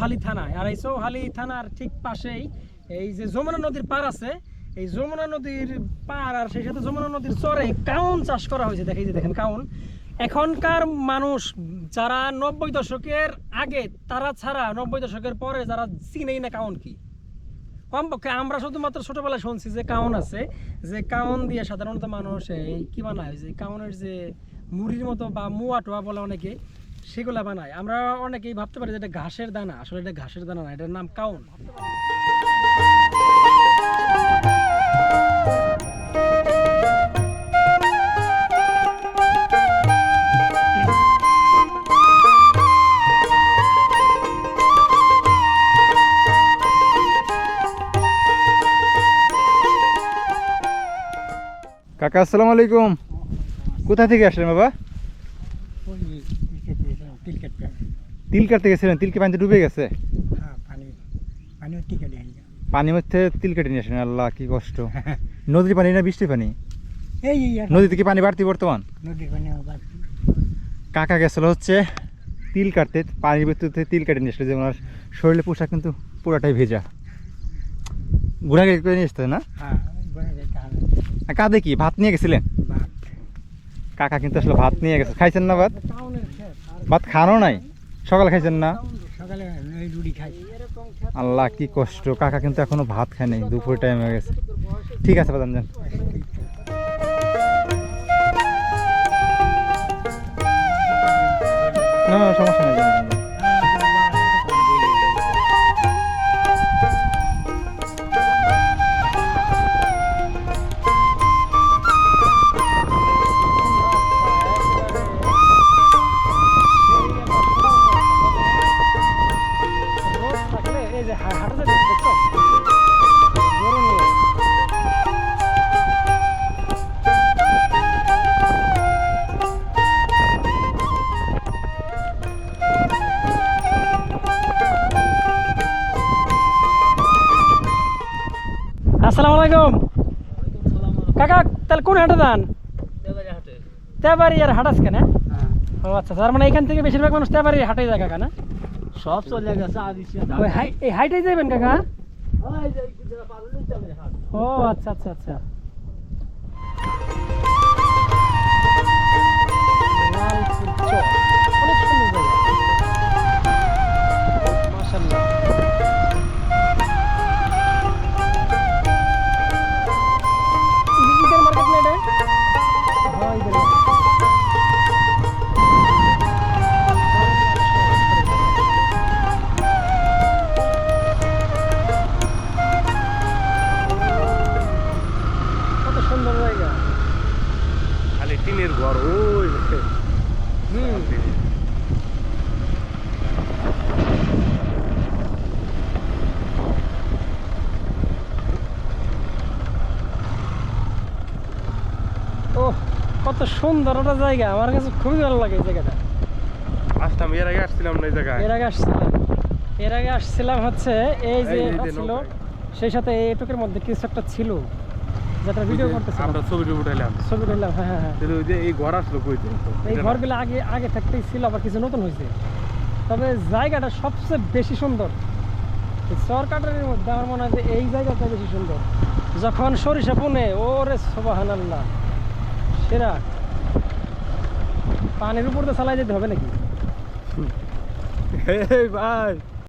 চৌহালি থানায়। আর এই চৌহালি থানার ঠিক পাশেই এই যে যমুনা নদীর পার আছে, এই যমুনা নদীর পার আর সেই সাথে যমুনা নদীর চরে কাউন চাষ করা হয়েছে। দেখেন কাউন। এখনকার মানুষ যারা 90 দশকের আগে তারা ছাড়া 90 দশকের পরে যারা চিনেই না কাউন কি। কমপক্ষে আমরা শুধুমাত্র ছোটবেলায় শুনছি যে কাউন আছে, যে কাউন দিয়ে সাধারণত মানুষ এই কি বানায়, যে কাউনের যে মুড়ির মতো বা মুয়া টোয়া বলে অনেকে, সেগুলা বানায়। আমরা অনেকেই ভাবতে পারি যে এটা ঘাসের দানা, আসলে এটা ঘাসের দানা না, এটার নাম কাউন। কাকা আসসালামু আলাইকুম। কোথা থেকে আসলেন বাবা? তিল কাটতে গেছিলেন? তিল কি পানিতে ডুবে গেছে? পানির মধ্যে তিল কেটে নিয়ে আসলেন? আল্লাহ কি কষ্ট। নদীর পানি না বৃষ্টির পানি? নদীতে কি পানি বাড়তি বর্তমান? কাকা গেছিল হচ্ছে তিল কাটতে, পানির ভিতরে তিল কেটে নিয়ে আসলে, যেমন শরীরে পোশাক কিন্তু পুরাটাই ভেজা। ঘোরা করে নিয়ে আসতে না? কাঁদে কি ভাত নিয়ে গেছিলেন? কাকা কিন্তু আসলে ভাত নিয়ে গেছে। খাইছেন না ভাত? ভাত খানো নাই? সকালে খাইছেন না? আল্লাহ কি কষ্ট। কাকা কিন্তু এখনো ভাত খায় নাই, দুপুর টাইম হয়ে গেছে। ঠিক আছে বাদাম যান। না সমস্যা নেই। আসসালামু আলাইকুম কাকা। তাহলে কোন হাটে যান? তেবাড়ি আর হাট আজকে না? ও আচ্ছা, তার মানে এখান থেকে বেশিরভাগ মানুষ তেবাড়ি হাটে যায় কাকা না? সব চলে গেছে। এই হাইটেই যাবেন কাকা? ও আচ্ছা আচ্ছা আচ্ছা। অনেক সুন্দর জায়গা, মাশাআল্লাহ। ঈদের মার্কেট না এটা? হ্যাঁ ঈদের মার্কেট। কত সুন্দর জায়গা। খালি টিনের ঘর ওই। ও কত সুন্দর একটা জায়গা, আমার কাছে খুবই ভালো লাগে এই জায়গাটা। আসলাম, এর আগে আসছিলাম না এই জায়গায়? এর আগে আসছিলাম হচ্ছে এই যে ছিল, সেই সাথে এইটুকের মধ্যে কিছু একটা ছিল যেটা ভিডিও করতেছিলাম, আমরা ছবি উঠাইলাম। হ্যাঁ হ্যাঁ হ্যাঁ। ওই যে এই ঘর আসলো কই? এই ঘরগুলো আগে থাকতেই ছিল, আবার কিছু নতুন হয়েছে। তবে জায়গাটা সবচেয়ে বেশি সুন্দর চরকাটারের মধ্যে। আমার মনে হয় যে এই জায়গাটা বেশি সুন্দর। যখন সরিষা বুনে, ওরে সুবহানাল্লাহ, সেরা। পানির উপর তো চালাই যেতে হবে নাকি? ভাই